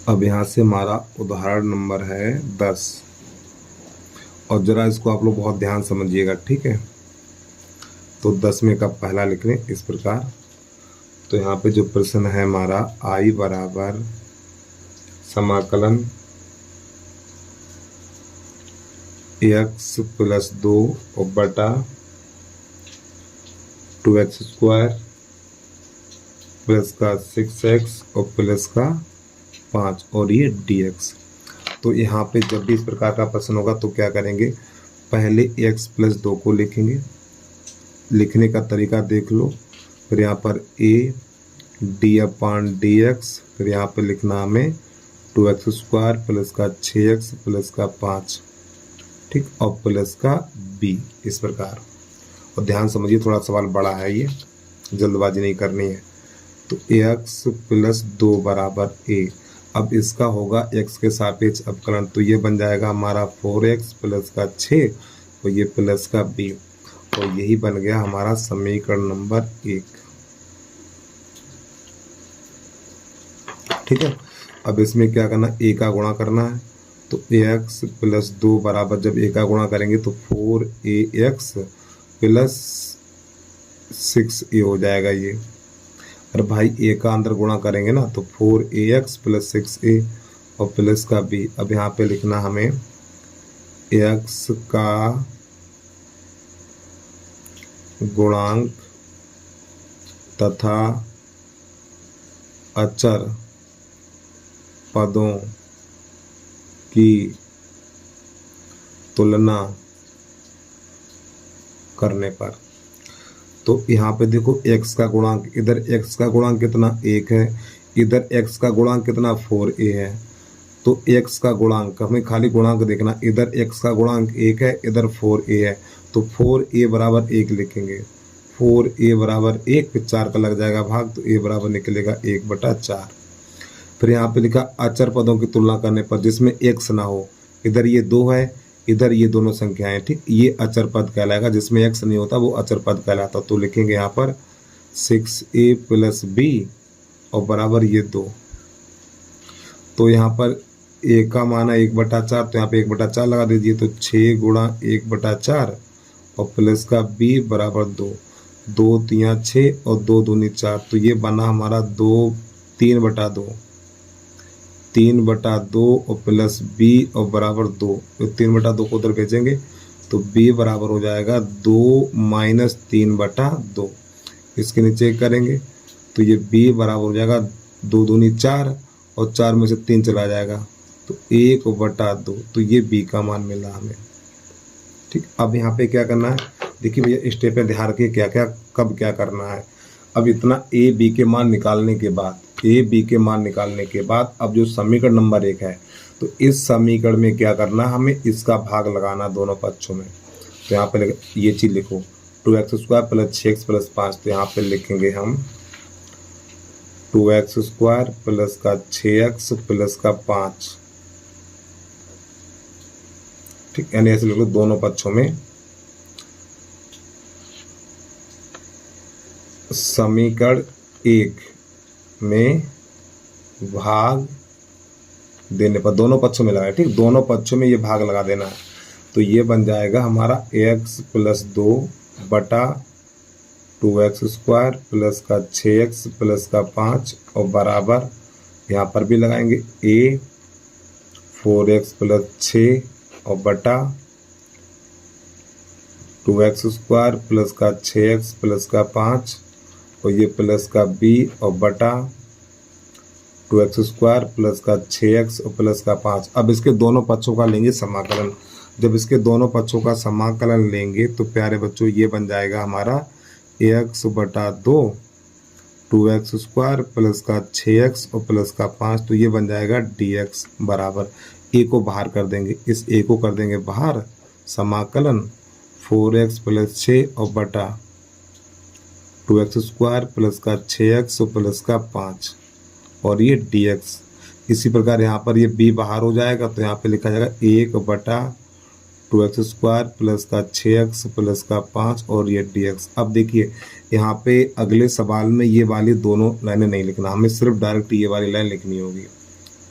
अब यहाँ से हमारा उदाहरण नंबर है 10 और ज़रा इसको आप लोग बहुत ध्यान समझिएगा, ठीक है। तो 10वें का पहला लिख लें इस प्रकार। तो यहाँ पे जो प्रश्न है हमारा I बराबर समाकलन x प्लस 2 और बटा 2x स्क्वायर प्लस का 6x और प्लस का 5 और ये dx। तो यहाँ पे जब भी इस प्रकार का प्रश्न होगा तो क्या करेंगे, पहले x प्लस 2 को लिखेंगे। लिखने का तरीका देख लो। फिर यहाँ पर a d/dx, फिर यहाँ पे लिखना हमें 2x स्क्वायर प्लस का 6x प्लस का 5, ठीक, और प्लस का b, इस प्रकार। और ध्यान समझिए, थोड़ा सवाल बड़ा है, ये जल्दबाजी नहीं करनी है। तो x प्लस 2 बराबर a। अब इसका होगा x के सापेक्ष अवकलन, तो ये बन जाएगा हमारा 4x प्लस का 6 और ये प्लस का b, और यही बन गया हमारा समीकरण नंबर 1, ठीक है। अब इसमें क्या करना, a का गुणा करना है। तो ax प्लस 2 बराबर, जब a का गुणा करेंगे तो 4ax प्लस 6a हो जाएगा ये। अरे भाई a का अंदर गुणा करेंगे ना, तो 4ax प्लस 6a और प्लस का b। अब यहाँ पे लिखना हमें x का गुणांक तथा अचर पदों की तुलना करने पर। तो यहाँ पे देखो x का गुणांक, इधर x का गुणांक कितना 1 है, इधर x का गुणांक कितना 4a है। तो x का गुणांक, हमें खाली गुणांक देखना, इधर x का गुणांक 1 है, इधर 4a है, तो 4a बराबर 1 लिखेंगे। 4a बराबर 1 पे 4 का लग जाएगा भाग, तो a बराबर निकलेगा 1/4। फिर यहाँ पे लिखा अचर पदों की तुलना करने पर, जिसमें x ना हो। इधर ये 2 है, इधर ये दोनों संख्याएं, ठीक, ये अचर पद कहलाएगा। जिसमें x नहीं होता वो अचर पद कहलाता। तो लिखेंगे यहाँ पर 6a प्लस b और बराबर ये 2। तो यहाँ पर a का मान है 1/4, तो यहाँ पे 1/4 लगा दीजिए। तो 6 गुणा 1/4 और प्लस का b बराबर 2। 2 3 6 और 2 दूनी 4, तो ये बना हमारा 3/2। 3/2 और प्लस b और बराबर 2। तो 3/2 को उधर भेजेंगे तो b बराबर हो जाएगा 2 माइनस 3/2। इसके नीचे करेंगे तो ये b बराबर हो जाएगा 2 दूनी 4 और 4 में से 3 चला जाएगा, तो 1/2। तो ये b का मान मिला हमें, ठीक। अब यहाँ पे क्या करना है, देखिए भैया स्टेप पे ध्यान रखिए क्या क्या कब क्या करना है। अब इतना a b के मान निकालने के बाद, अब जो समीकरण नंबर 1 है, तो इस समीकरण में क्या करना, हमें इसका भाग लगाना दोनों पक्षों में। तो यहाँ पे ये चीज़ लिखो 2x square plus 6x plus 5। तो यहाँ पे लिखेंगे हम 2x स्क्वायर प्लस का 6x प्लस का 5, ठीक, यानी ऐसे लिखो दोनों पक्षों में। समीकरण 1 में भाग देने पर दोनों पक्षों में लगाए, ठीक, दोनों पक्षों में ये भाग लगा देना है। तो ये बन जाएगा हमारा x प्लस 2 बटा 2x स्क्वायर प्लस का 6x प्लस का 5 और बराबर, यहाँ पर भी लगाएंगे a 4x प्लस 6 और बटा 2x स्क्वायर प्लस का 6x प्लस का 5 और ये प्लस का b और बटा 2x स्क्वायर प्लस का 6x और प्लस का 5। अब इसके दोनों पक्षों का लेंगे समाकलन। जब इसके दोनों पक्षों का समाकलन लेंगे तो प्यारे बच्चों ये बन जाएगा हमारा x/2 2x स्क्वायर प्लस का 6x और प्लस का 5। तो ये बन जाएगा dx बराबर, a को बाहर कर देंगे, इस a को कर देंगे बाहर, समाकलन 4x प्लस 6 और बटा 2x स्क्वायर प्लस का 6x और प्लस का 5 और ये dx। इसी प्रकार यहाँ पर ये b बाहर हो जाएगा, तो यहाँ पे लिखा जाएगा 1/2x स्क्वायर प्लस का 6x प्लस का 5 और ये dx। अब देखिए यहाँ पे अगले सवाल में ये वाली दोनों लाइनें नहीं लिखना, हमें सिर्फ डायरेक्ट ये वाली लाइन लिखनी होगी।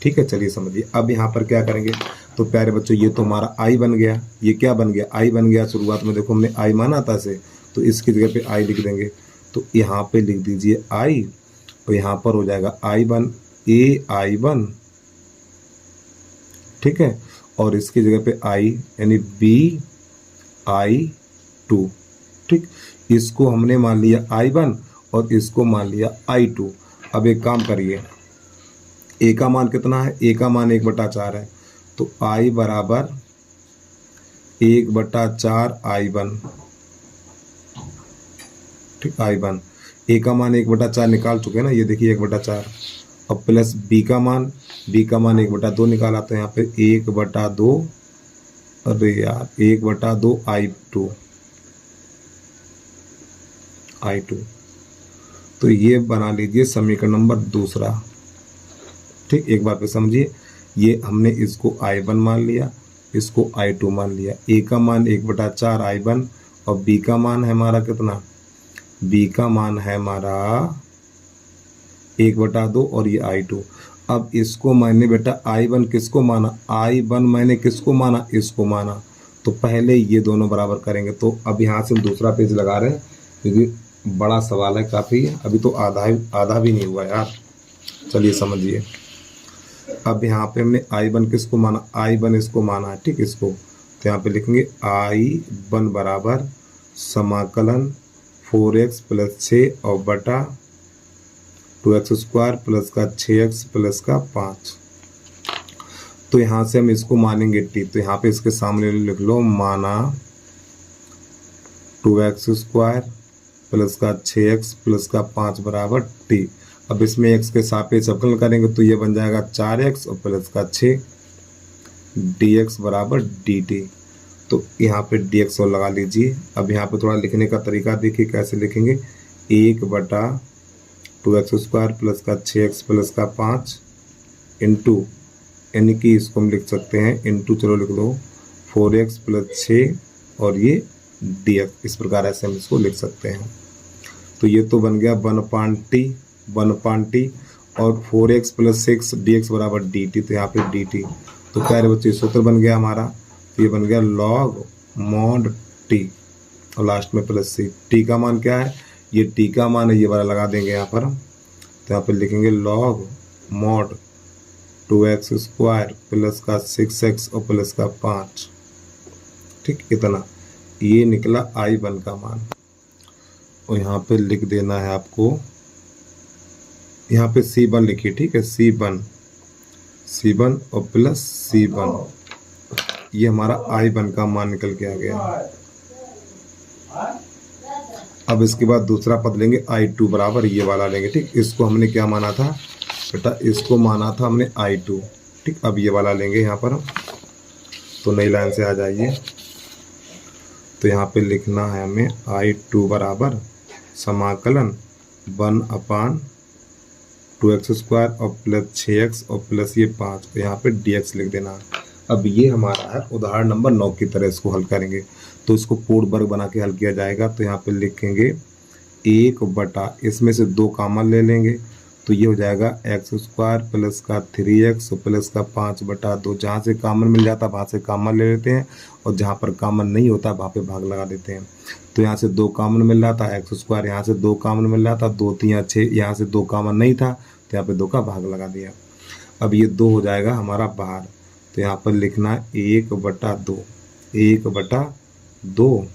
ठीक है, चलिए समझिए। अब यहाँ पर क्या करेंगे, तो प्यारे बच्चों ये तो हमारा आई बन गया, ये क्या बन गया, आई बन गया। शुरुआत में देखो हमने आई माना था इसे, तो इसकी जगह पे आई लिख देंगे। तो यहाँ पे लिख दीजिए आई, और यहाँ पर हो जाएगा I one, A I one, ठीक है। और इसकी जगह पे आई यानी बी आई टू, ठीक। इसको हमने मान लिया आई वन और इसको मान लिया आई टू। अब एक काम करिए, ए का मान कितना है, ए का मान 1/4 है, तो आई बराबर 1/4 आई वन, ठीक, आई वन। ए का मान 1/4 निकाल चुके हैं ना, ये देखिए 1/4। अब प्लस बी का मान, बी का मान 1/2 निकाला, तो यहाँ पे 1/2, अरे यार 1/2 आई टू, आई टू। तो ये बना लीजिए समीकरण नंबर दूसरा, ठीक। एक बार पे समझिए, ये हमने इसको आई वन मान लिया, इसको आई टू मान लिया। ए का मान 1/4 आई वन और बी का मान है हमारा कितना, बी का मान है हमारा 1/2 और ये आई टू। अब इसको मैंने बेटा आई वन किसको माना, आई वन मैंने किसको माना, इसको माना। तो पहले ये दोनों बराबर करेंगे। तो अब यहाँ से हम दूसरा पेज लगा रहे हैं क्योंकि बड़ा सवाल है काफ़ी, अभी तो आधा भी नहीं हुआ यार। चलिए समझिए, अब यहाँ पे हमने आई वन किसको माना, आई वन इसको माना है, ठीक। इसको तो यहाँ पे लिखेंगे आई वन बराबर समाकलन 4x + 6 और बटा 2x² प्लस का 6x प्लस का 5। तो यहाँ से हम इसको मानेंगे टी, तो यहाँ पे इसके सामने लिख लो माना 2x² प्लस का 6x प्लस का 5 बराबर टी। अब इसमें x के सापेक्ष अवकलन करेंगे तो ये बन जाएगा 4x और प्लस का 6 dx बराबर dt। तो यहाँ पे dx और लगा लीजिए। अब यहाँ पे थोड़ा लिखने का तरीका देखिए कैसे लिखेंगे, 1/2x² प्लस का 6x प्लस का 5 इंटू, यानी कि इसको हम लिख सकते हैं इंटू, चलो लिख दो 4x प्लस 6 और ये dx। इस प्रकार ऐसे हम इसको लिख सकते हैं। तो ये तो बन गया 1/t और 4x प्लस 6 dx बराबर dt। तो यहाँ पे dt, तो प्यारे बच्चे सूत्र बन गया हमारा, तो ये बन गया log mod t और लास्ट में प्लस c। t का मान क्या है, ये t का मान है, ये वाला लगा देंगे यहाँ पर। तो यहाँ पे लिखेंगे log mod 2x² प्लस का 6x और प्लस का 5, ठीक। इतना ये निकला आई वन का मान। और यहाँ पे लिख देना है आपको, यहाँ पे C1 लिखिए, ठीक है, C1 और प्लस C1, ये हमारा आई वन का मान निकल के आ गया। अब इसके बाद दूसरा पद लेंगे I2 बराबर ये वाला लेंगे, ठीक। इसको हमने क्या माना था बेटा, इसको माना था हमने I2, ठीक। अब ये वाला लेंगे यहाँ पर, तो नई लाइन से आ जाइए। तो यहाँ पे लिखना है हमें I2 बराबर समाकलन 1/2x² और प्लस 6x और प्लस ये 5, तो यहाँ पे dx लिख देना। अब ये हमारा है उदाहरण नंबर 9 की तरह इसको हल करेंगे। तो इसको पूर्ण वर्ग बना के हल किया जाएगा। तो यहाँ पे लिखेंगे 1/, इसमें से 2 कॉमन ले लेंगे, तो ये हो जाएगा x² प्लस का 3x प्लस का 5/2। जहाँ से कॉमन मिल जाता है वहाँ से कॉमन ले लेते हैं, और जहाँ पर कॉमन नहीं होता वहाँ पे भाग लगा देते हैं। तो यहाँ से 2 कॉमन मिल रहा था x², यहाँ से 2 कॉमन मिल रहा था, 2 3 6, यहाँ से 2 कॉमन नहीं था तो यहाँ पे 2 का भाग लगा दिया। अब ये 2 हो जाएगा हमारा बाहर। तो यहाँ पर लिखना 1/2, 1/2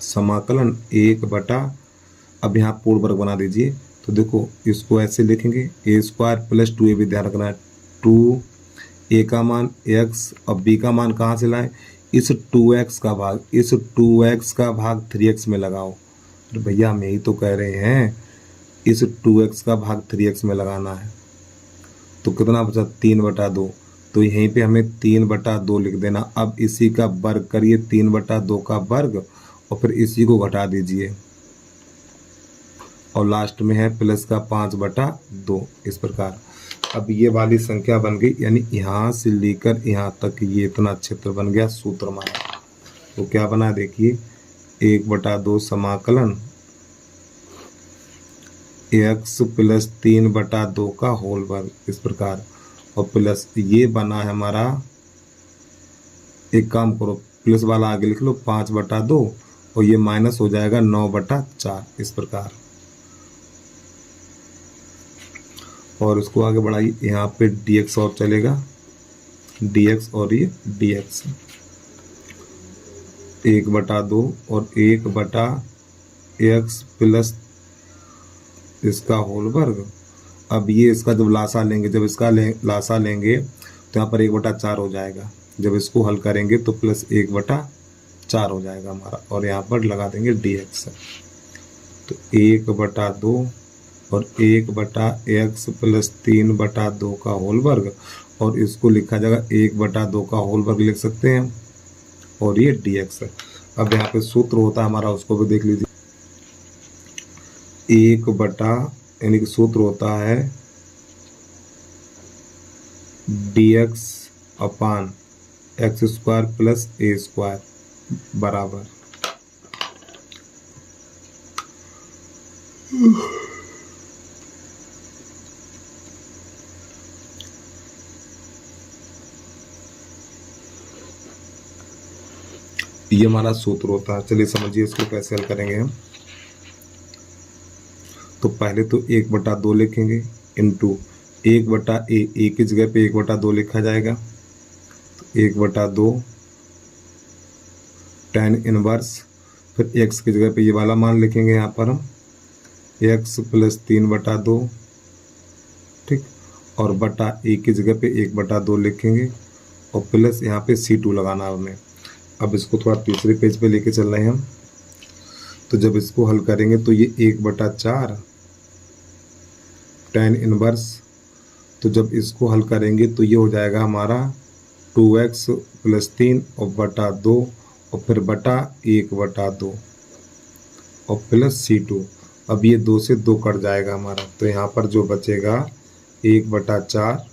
समाकलन 1/, अब यहाँ पूर्ण वर्ग बना दीजिए। तो देखो इसको ऐसे लिखेंगे a² प्लस 2a, भी ध्यान रखना है 2, a का मान x और b का मान कहाँ से लाएं, इस 2x का भाग, इस 2x का भाग 3x में लगाओ। तो भैया हम यही तो कह रहे हैं, इस 2x का भाग 3x में लगाना है। तो कितना बचा 3/2, तो यहीं पे हमें 3/2 लिख देना। अब इसी का वर्ग करिए, 3/2 का वर्ग, और फिर इसी को घटा दीजिए, और लास्ट में है प्लस का 5/2, इस प्रकार। अब ये वाली संख्या बन गई, यानी यहाँ से लेकर यहाँ तक ये इतना क्षेत्र बन गया सूत्र हमारा। तो क्या बना देखिए, 1/2 समाकलन x प्लस 3/2 का होल वर्ग, इस प्रकार। और प्लस ये बना है हमारा, एक काम करो प्लस वाला आगे लिख लो 5/2 और ये माइनस हो जाएगा 9/4 इस प्रकार। और उसको आगे बढ़ाइए, यहाँ पे dx और चलेगा, dx और ये dx 1/2 और 1/x प्लस इसका होल वर्ग। अब ये इसका जब लासा लेंगे, जब इसका लासा लेंगे तो यहाँ पर 1/4 हो जाएगा। जब इसको हल करेंगे तो प्लस 1/4 हो जाएगा हमारा, और यहाँ पर लगा देंगे dx। तो 1/2 और 1/x प्लस 3/2 का होल वर्ग, और इसको लिखा जाएगा 1/2 का होल वर्ग लिख सकते हैं, और ये dx। अब यहाँ पे सूत्र होता है हमारा, उसको भी देख लीजिए। 1 यानी कि सूत्र होता है dx अपान x² प्लस a² बराबर ये हमारा सूत्र होता है। चलिए समझिए इसको कैसे हल करेंगे हम। तो पहले तो 1/2 लिखेंगे इंटू 1/a, ए की जगह पे 1/2 लिखा जाएगा। 1/2 tan इनवर्स, फिर x की जगह पे ये वाला मान लिखेंगे यहाँ पर हम x प्लस 3/2, ठीक, और बटा a की जगह पे 1/2 लिखेंगे, और प्लस यहाँ पे C2 लगाना है हमें। अब इसको थोड़ा तीसरे पेज पे लेके चल रहे हैं हम। तो जब इसको हल करेंगे तो ये 1/4 tan इनवर्स, तो जब इसको हल करेंगे तो ये हो जाएगा हमारा 2x प्लस 3 और बटा 2 और फिर बटा 1/2 और प्लस C2। अब ये 2 से 2 कट जाएगा हमारा, तो यहाँ पर जो बचेगा 1/4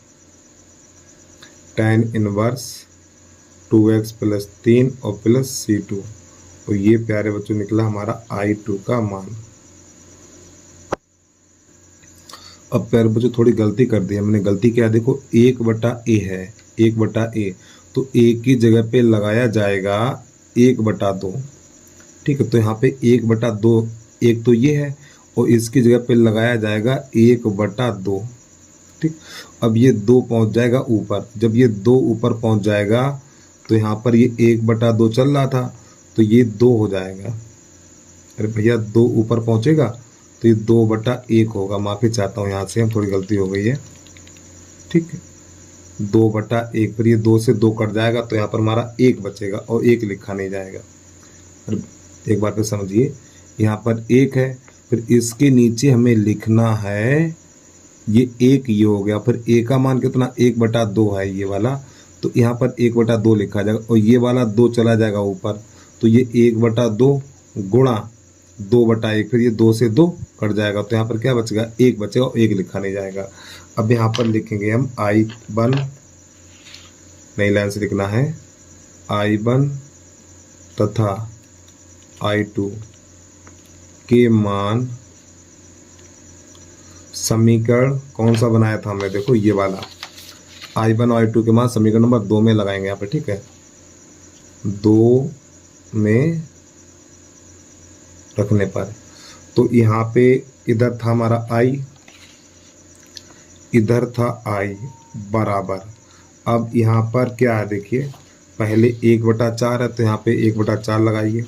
tan इनवर्स 2x प्लस 3 और प्लस C2, और ये प्यारे बच्चों निकला हमारा I2 का मान। अब प्यारे बच्चों थोड़ी गलती कर दी हमने। गलती क्या है, देखो 1/a है, 1/a, तो a की जगह पे लगाया जाएगा 1/2, ठीक है। तो यहाँ पे 1/2, एक तो ये है, और इसकी जगह पे लगाया जाएगा 1/2, ठीक। अब ये 2 पहुँच जाएगा ऊपर। जब ये 2 ऊपर पहुँच जाएगा तो यहाँ पर ये 1/2 चल रहा था, तो ये 2 हो जाएगा। अरे भैया 2 ऊपर पहुँचेगा तो ये 2/1 होगा। माफ़ी चाहता हूँ, यहाँ से हम थोड़ी गलती हो गई है, ठीक है। 2/1, फिर ये 2 से 2 कट जाएगा तो यहाँ पर हमारा 1 बचेगा, और 1 लिखा नहीं जाएगा। एक बार फिर समझिए, यहाँ पर 1 है, फिर इसके नीचे हमें लिखना है ये 1, ये हो गया। फिर a का मान कितना, 1/2 है ये वाला, तो यहाँ पर 1/2 लिखा जाएगा, और ये वाला 2 चला जाएगा ऊपर, तो ये 1/2 गुणा 2/1, फिर ये 2 से 2 कट जाएगा, तो यहाँ पर क्या बचेगा, 1 बचेगा, और 1 लिखा नहीं जाएगा। अब यहाँ पर लिखेंगे हम I1, नई लाइन से लिखना है I1 तथा I2 के मान, समीकरण कौन सा बनाया था हमने, देखो ये वाला I1 और I2 के मान समीकरण नंबर 2 में लगाएंगे यहाँ पे, ठीक है। 2 में रखने पर, तो यहाँ पे इधर था हमारा I, इधर था I बराबर। अब यहाँ पर क्या है, देखिए पहले 1/4 है, तो यहाँ पे 1/4 लगाइए,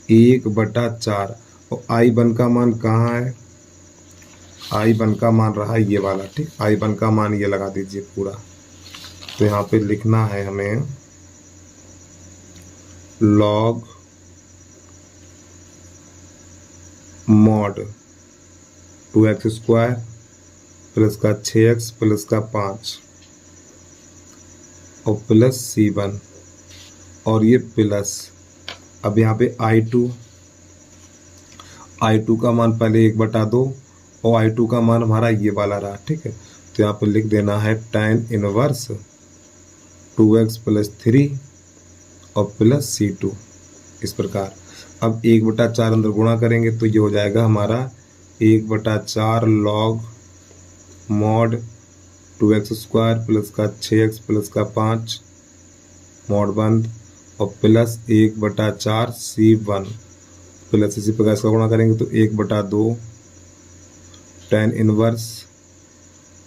1/4, और I1 का मान कहाँ है, I1 का मान रहा ये वाला, ठीक। I1 का मान ये लगा दीजिए पूरा। तो यहाँ पे लिखना है हमें log mod 2x² प्लस का 6x प्लस का 5 और प्लस C1, और ये प्लस। अब यहाँ पे I2 का मान पहले 1/2, और I2 का मान हमारा ये वाला रहा, ठीक है। तो यहाँ पर लिख देना है tan इनवर्स 2x प्लस 3 और प्लस C2 इस प्रकार। अब 1/4 अंदर गुणा करेंगे तो ये हो जाएगा हमारा 1/4 log mod 2x² प्लस का 6x प्लस का 5 मॉड बंद और प्लस 1/4 C1 प्लस इसी प्रकार इसका गुणा करेंगे तो 1/2 tan इनवर्स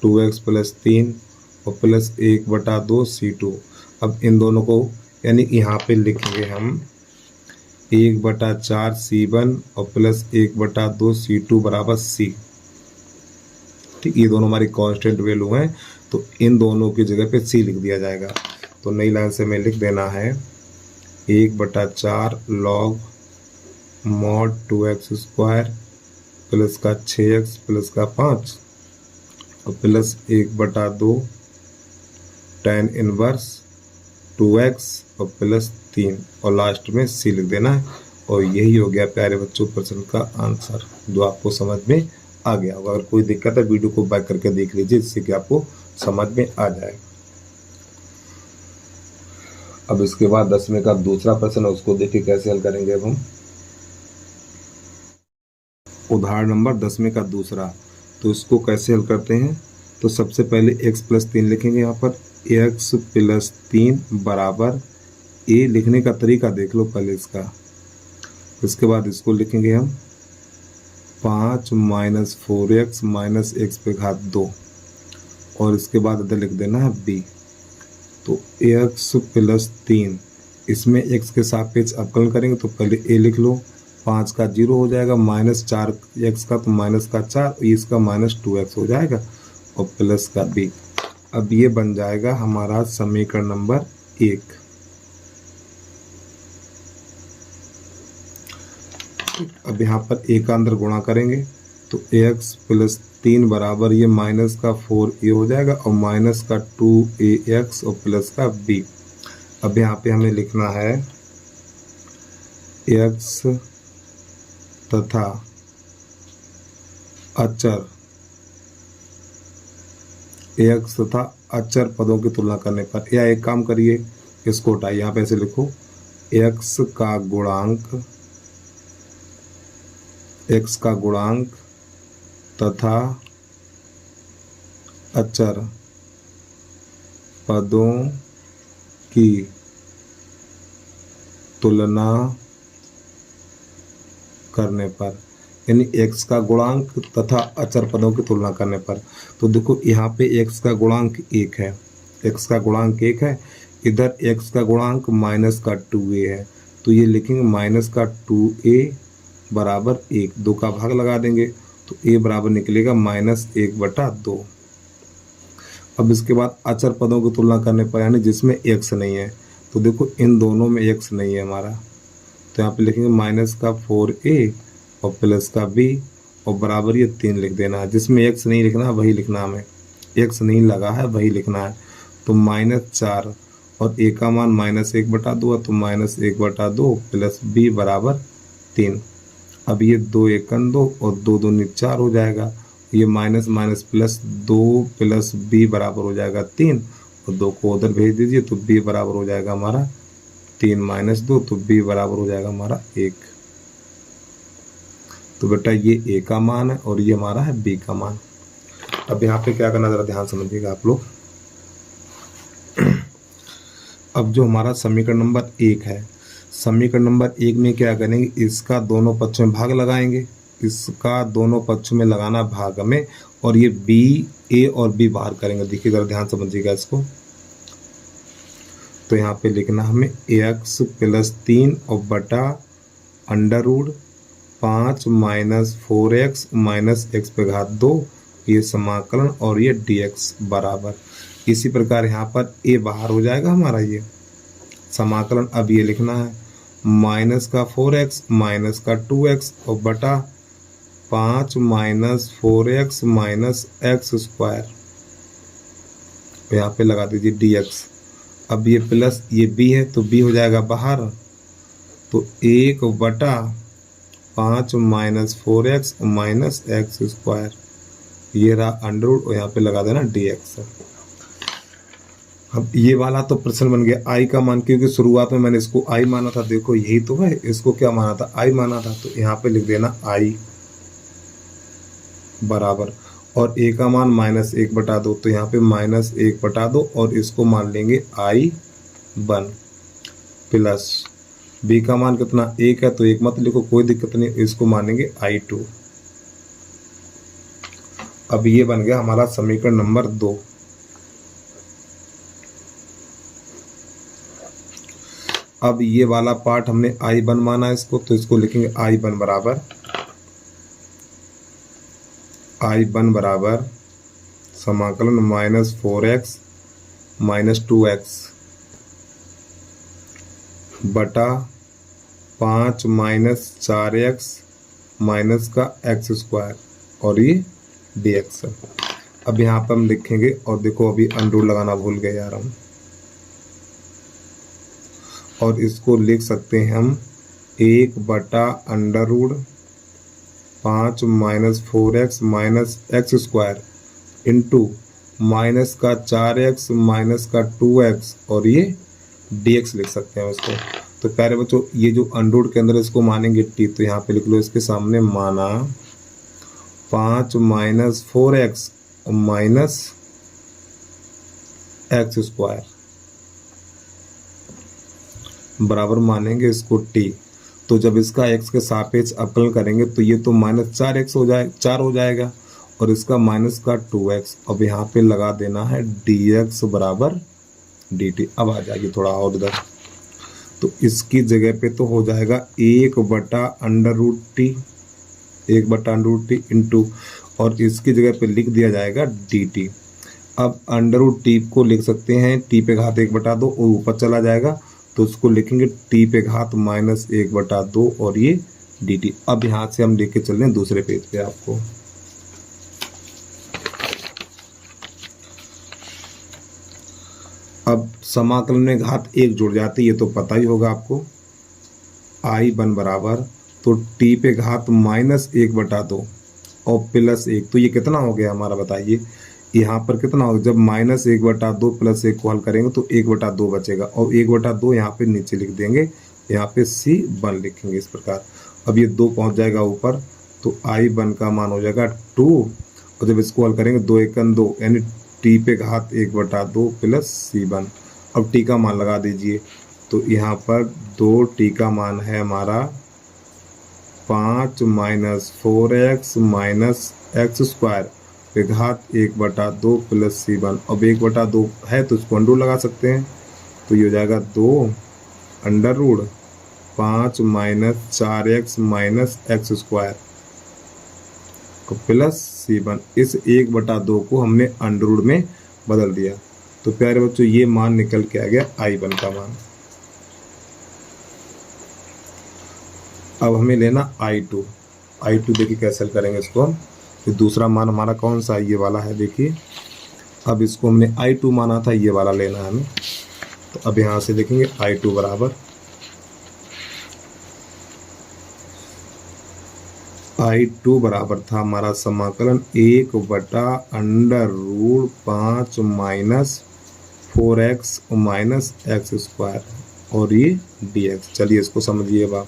2x प्लस 3 और प्लस 1/2 C2। अब इन दोनों को यानी यहाँ पे लिखेंगे हम 1/4 C1 और प्लस 1/2 C2 बराबर C। ठीक, ये दोनों हमारी कांस्टेंट वैल्यू हैं, तो इन दोनों की जगह पे C लिख दिया जाएगा। तो नई लाइन से मैं लिख देना है 1/4 log mod 2x² प्लस का 6x प्लस का 5 और प्लस 1/2 tan इनवर्स 2x और प्लस 3 और लास्ट में C लिख देना है। और यही हो गया प्यारे बच्चों प्रश्न का आंसर, जो आपको समझ में आ गया होगा। अगर कोई दिक्कत है वीडियो को बैक करके देख लीजिए, जिससे कि आपको समझ में आ जाए। अब इसके बाद 10वें का दूसरा प्रश्न है, उसको देखिए कैसे हल करेंगे। अब हम उदाहरण नंबर 10वें का दूसरा, तो इसको कैसे हल करते हैं। तो सबसे पहले x प्लस 3 लिखेंगे। यहाँ पर x प्लस 3 बराबर a लिखने का तरीका देख लो पहले इसका। इसके बाद इसको लिखेंगे हम 5 माइनस 4x माइनस x पे घात 2 और इसके बाद इधर लिख देना है b। तो x प्लस 3 इसमें x के सापेक्ष अवकलन करेंगे तो पहले a लिख लो, 5 का 0 हो जाएगा, माइनस 4x का तो माइनस का 4, इसका माइनस 2x हो जाएगा और प्लस का b। अब ये बन जाएगा हमारा समीकरण नंबर 1। अब यहाँ पर a का अंदर गुणा करेंगे तो x प्लस 3 बराबर ये माइनस का 4a हो जाएगा और माइनस का 2ax और प्लस का b। अब यहाँ पे हमें लिखना है x तथा अचर x तथा अचर पदों की तुलना करने पर, या एक काम करिए इसको हटाइए, यहाँ पे ऐसे लिखो x का गुणांक तथा अचर पदों की तुलना करने पर, यानी x का गुणांक तथा अचर पदों की तुलना करने पर। तो देखो यहाँ पे x का गुणांक 1 है, x का गुणांक 1 है, इधर x का गुणांक माइनस का 2a है, तो ये लिखेंगे माइनस का 2a बराबर 1, 2 का भाग लगा देंगे तो a बराबर निकलेगा माइनस 1/2। अब इसके बाद अचर पदों की तुलना करने पर, यानी जिसमें x नहीं है, तो देखो इन दोनों में x नहीं है हमारा, तो यहाँ पे लिखेंगे माइनस का 4a और प्लस का b और बराबर ये 3 लिख देना है। जिसमें x नहीं लिखना है वही लिखना है, हमें x नहीं लगा है वही लिखना है। तो -4 और a का मान -1/2 है, तो -1/2 प्लस b बराबर 3। अब ये 2 एकन 2 और 2 दूनी 4 हो जाएगा, ये minus minus plus 2 plus b बराबर हो जाएगा 3 और 2 को उधर भेज दीजिए तो b बराबर हो जाएगा हमारा 3 - 2, तो b बराबर हो जाएगा हमारा 1। तो बेटा ये a का मान है और ये हमारा है b का मान। अब यहाँ पे क्या करना, जरा ध्यान समझिएगा आप लोग। अब जो हमारा समीकरण नंबर 1 है, समीकरण नंबर 1 में क्या करेंगे, इसका दोनों पक्षों में भाग लगाएंगे, इसका दोनों पक्षों में लगाना भाग में, और ये b a और b बाहर करेंगे। देखिए जरा ध्यान समझिएगा इसको। तो यहाँ पे लिखना हमें x प्लस 3 और बटा under root 5 minus 4x minus x पे घात 2, ये समाकलन और ये dx बराबर। इसी प्रकार यहाँ पर a बाहर हो जाएगा हमारा ये समाकलन। अब ये लिखना है माइनस का 4x माइनस का 2x और बटा 5 minus 4x minus x square, यहाँ पे लगा दीजिए dx। अब ये प्लस ये b है तो b हो जाएगा बाहर, तो 1 बटा 5 minus 4x minus x square, ये रहा अंडर रूट और यहाँ पे लगा देना dx। अब ये वाला तो प्रश्न बन गया i का मान, क्योंकि शुरुआत में मैंने इसको i माना था, देखो यही तो है, इसको क्या माना था, i माना था, तो यहाँ पे लिख देना i बराबर, और ए का मान -1/2, तो यहाँ पे -1/2 और इसको मान लेंगे I1 प्लस बी का मान कितना 1 है, तो 1 मत लिखो, कोई दिक्कत नहीं, इसको मानेंगे I2। अब ये बन गया हमारा समीकरण नंबर 2। अब ये वाला पार्ट हमने I1 माना इसको, तो इसको लिखेंगे I1 बराबर समाकलन -4x - 2x बटा 5 - 4x माइनस का x² और ये dx है। अब यहाँ पर हम लिखेंगे, और देखो अभी अंडर लगाना भूल गए यार हम, और इसको लिख सकते हैं हम 1/√5 - 4x - x² इंटू माइनस का 4x माइनस का 2x और ये dx लिख सकते हैं इसको। तो प्यारे बच्चों, ये जो अंडर के अंदर इसको मानेंगे t, तो यहाँ पे लिख लो इसके सामने माना 5 - 4x माइनस x² बराबर मानेंगे इसको t। तो जब इसका x के सापेक्ष अवकलन करेंगे तो ये तो -4x हो जाए 4 हो जाएगा, और इसका माइनस का 2x। अब यहाँ पे लगा देना है dx बराबर dt। अब आ जाएगी थोड़ा और इधर, तो इसकी जगह पे तो हो जाएगा 1/√t इंटू, और इसकी जगह पे लिख दिया जाएगा dt। अब √t को लिख सकते हैं t पे घात 1/2 और ऊपर चला जाएगा, तो उसको लिखेंगे t पे घात -1/2 और ये dt। अब यहाँ से हम लेके चल रहे हैं दूसरे पेज पे आपको। अब समाकलन में घात 1 जुड़ जाती है, ये तो पता ही होगा आपको। I1 बराबर, तो t पे घात -1/2 और +1, तो ये कितना हो गया हमारा बताइए। यहाँ पर कितना होगा, जब -1/2 + 1 को हल करेंगे तो 1/2 बचेगा, और 1/2 यहाँ पे नीचे लिख देंगे, यहाँ पे C1 लिखेंगे इस प्रकार। अब ये 2 पहुँच जाएगा ऊपर, तो I1 का मान हो जाएगा 2, और जब इसको हल करेंगे 2 × 2 यानी t पे घात 1/2 + C1। अब t का मान लगा दीजिए, तो यहाँ पर 2t का मान है हमारा 5 - 4x - x² पे घात 1/2 + C1। अब 1/2 है तो इसको अंडर लगा सकते हैं, तो ये हो जाएगा 2 √5 - 4x - x² प्लस C1। इस 1/2 को हमने अंडर में बदल दिया, तो प्यारे बच्चों ये मान निकल के आ गया I1 का मान। अब हमें लेना I2। देखिए कैसे हल करेंगे इसको हम। फिर दूसरा मान हमारा कौन सा ये वाला है, देखिए अब इसको हमने I2 माना था, ये वाला लेना है हमें। तो अब यहाँ से देखेंगे I2 बराबर था हमारा समाकलन 1/√5 - 4x - x² और ये dx। चलिए इसको समझिए आप।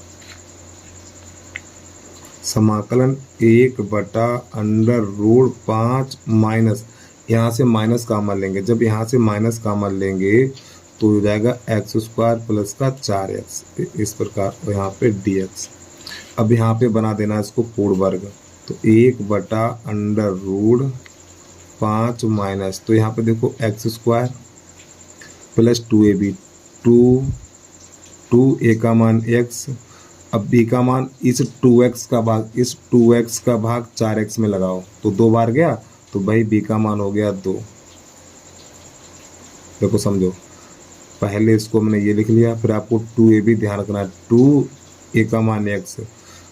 समाकलन 1/√5 माइनस, यहाँ से माइनस कॉमन लेंगे, जब यहाँ से माइनस कॉमन लेंगे तो हो जाएगा x² प्लस का 4x इस प्रकार, और यहाँ पे dx। अब यहाँ पे बना देना इसको पूर्ण वर्ग, तो 1/√5 माइनस, तो यहाँ पे देखो x² प्लस 2ab, 2a का मान x। अब b का मान इस 2x का भाग 4x में लगाओ, तो 2 बार गया, तो भाई b का मान हो गया 2। देखो समझो, पहले इसको हमने ये लिख लिया, फिर आपको 2ab ध्यान रखना, 2a का मान x।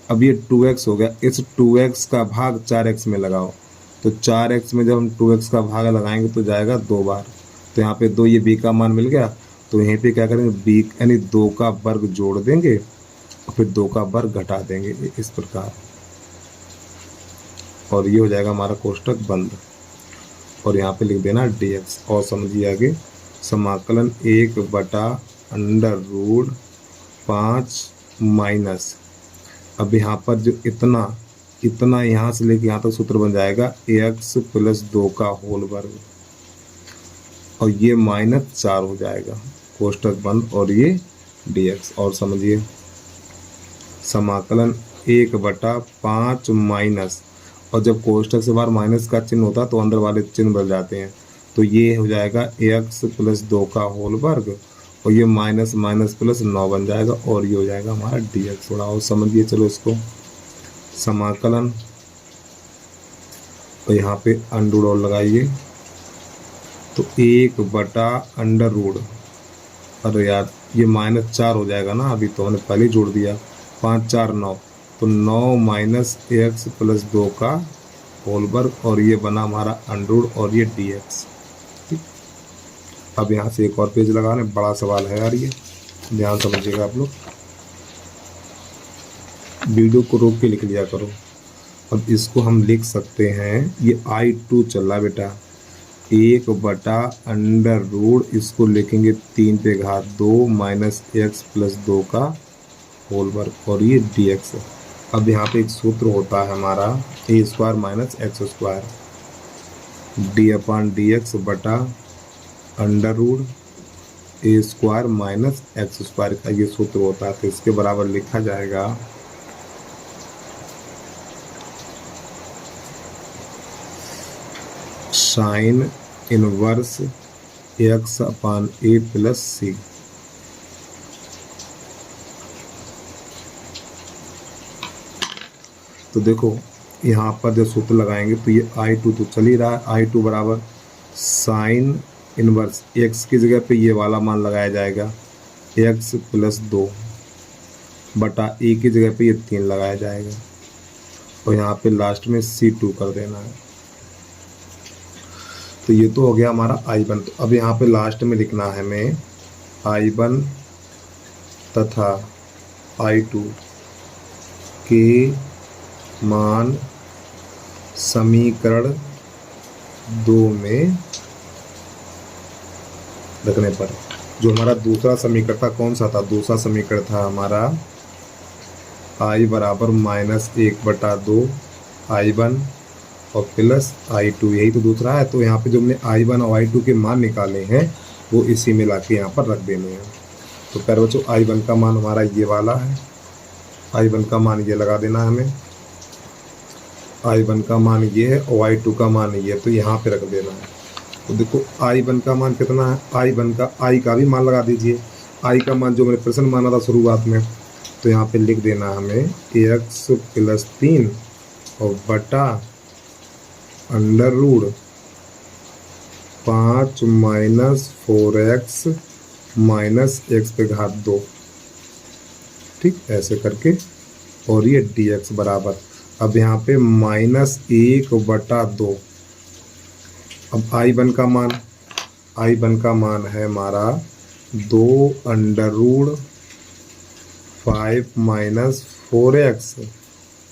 अब ये 2x हो गया, इस 2x का भाग 4x में लगाओ, तो 4x में जब हम 2x का भाग लगाएंगे तो जाएगा 2 बार, तो यहाँ पे 2, ये b का मान मिल गया। तो यहीं पे क्या करेंगे, b यानी 2 का वर्ग जोड़ देंगे और फिर 2 का वर्ग घटा देंगे इस प्रकार, और ये हो जाएगा हमारा कोष्टक बंद, और यहाँ पे लिख देना dx। और समझिए आगे, समाकलन 1/√5 माइनस, अब यहाँ पर जो इतना इतना यहाँ से लेके यहाँ तक सूत्र बन जाएगा एक्स प्लस 2 का होल वर्ग, और ये -4 हो जाएगा, कोष्टक बंद, और ये dx। और समझिए समाकलन 1/5 माइनस, और जब कोष्टक से बाहर माइनस का चिन्ह होता है तो अंदर वाले चिन्ह बदल जाते हैं, तो ये हो जाएगा एक्स प्लस 2 का होल वर्ग, और ये माइनस माइनस प्लस 9 बन जाएगा, और ये हो जाएगा हमारा dx। थोड़ा और समझिए, चलो इसको समाकलन, तो यहाँ पे अंडर रूट लगाइए, तो 1/√, अरे यार ये -4 हो जाएगा ना, अभी तो हमने पहले ही जोड़ दिया, 5 4 9, तो 9 माइनस एक्स प्लस 2 का होल वर्ग, और ये बना हमारा अंडर रूट, और ये dx। ठीक, अब यहाँ से एक और पेज लगाने, बड़ा सवाल है यार, ये ध्यान समझिएगा आप लोग, वीडियो को रोक के लिख लिया करो। अब इसको हम लिख सकते हैं, ये I2 चल रहा बेटा, 1/√, इसको लिखेंगे 3 पे घात 2 माइनस एक्स प्लस 2 का होल वर्ग, और ये dx है। अब यहाँ पे एक सूत्र होता है हमारा a² माइनस x², d/dx बटा √a² माइनस x² का ये सूत्र होता है, तो इसके बराबर लिखा जाएगा sine inverse x/a plus c। तो देखो यहाँ पर जब सूत्र लगाएंगे तो ये I2 तो चल ही रहा है, I2 बराबर साइन इनवर्स, x की जगह पे ये वाला मान लगाया जाएगा x प्लस 2 बटा a की जगह पे ये 3 लगाया जाएगा, और यहाँ पे लास्ट में C2 कर देना है। तो ये तो हो गया हमारा I1। तो अब यहाँ पे लास्ट में लिखना है हमें I1 तथा I2 के मान समीकरण 2 में रखने पर। जो हमारा दूसरा समीकरण था, कौन सा था? दूसरा समीकरण था हमारा I बराबर -1/2 I1 और प्लस I2, यही तो दूसरा है। तो यहाँ पे जो हमने I1 और I2 के मान निकाले हैं वो इसी में लाके यहाँ पर रख देने हैं। तो प्यारे बच्चों, I1 का मान हमारा ये वाला है, I1 का मान ये लगा देना है हमें, I1 का मान ये है और I2 का मान ये है, तो यहाँ पे रख देना है। तो देखो I1 का मान कितना है, I का भी मान लगा दीजिए, I का मान जो मैंने प्रश्न माना था शुरुआत में, तो यहाँ पे लिख देना हमें x प्लस 3 और बटा √5 माइनस 4x माइनस x पे घात 2, ठीक, ऐसे करके, और ये dx बराबर, अब यहाँ पे -1/2। अब I1 का मान है हमारा 2√5 माइनस 4x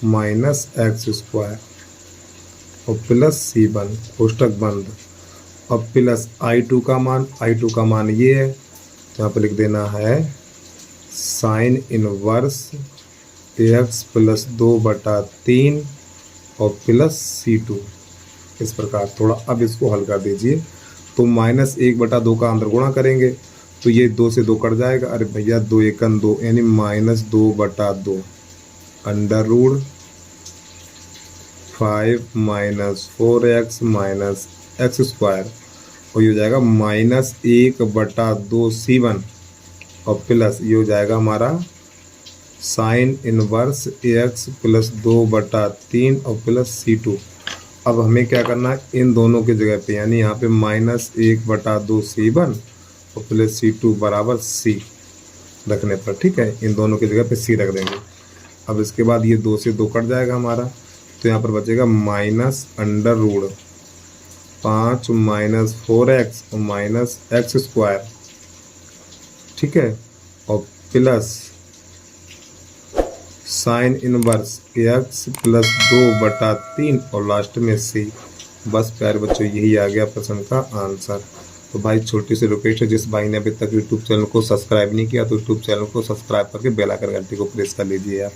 माइनस x² और प्लस C1 कोष्टक बंद। अब प्लस I2 का मान ये है, तो यहाँ पे लिख देना है साइन इनवर्स x प्लस 2/3 और प्लस C2, इस प्रकार। थोड़ा अब इसको हल कर दीजिए, तो -1/2 का अंदर गुणा करेंगे तो ये 2 से 2 कट जाएगा, अरे भैया 2 एकन 2 यानी -2/2 √5 माइनस 4x माइनस x², और ये हो जाएगा -1/2 C1 और प्लस ये हो जाएगा हमारा साइन इनवर्स x प्लस 2/3 और प्लस C2। अब हमें क्या करना है, इन दोनों की जगह पे, यानी यहाँ पे -1/2 C1 और प्लस C2 बराबर C रखने पर, ठीक है, इन दोनों की जगह पे C रख देंगे। अब इसके बाद ये 2 से 2 कट जाएगा हमारा, तो यहाँ पर बचेगा -√5 माइनस 4x और माइनस x², ठीक है, और plus sine inverse x plus 2/3 और लास्ट में C। बस प्यारे बच्चों, यही आ गया प्रश्न का आंसर। तो भाई छोटी सी रिक्वेस्ट है, जिस भाई ने अभी तक यूट्यूब चैनल को सब्सक्राइब नहीं किया तो यूट्यूब चैनल को सब्सक्राइब करके बेल आइकन घंटी को प्रेस कर लीजिए यार।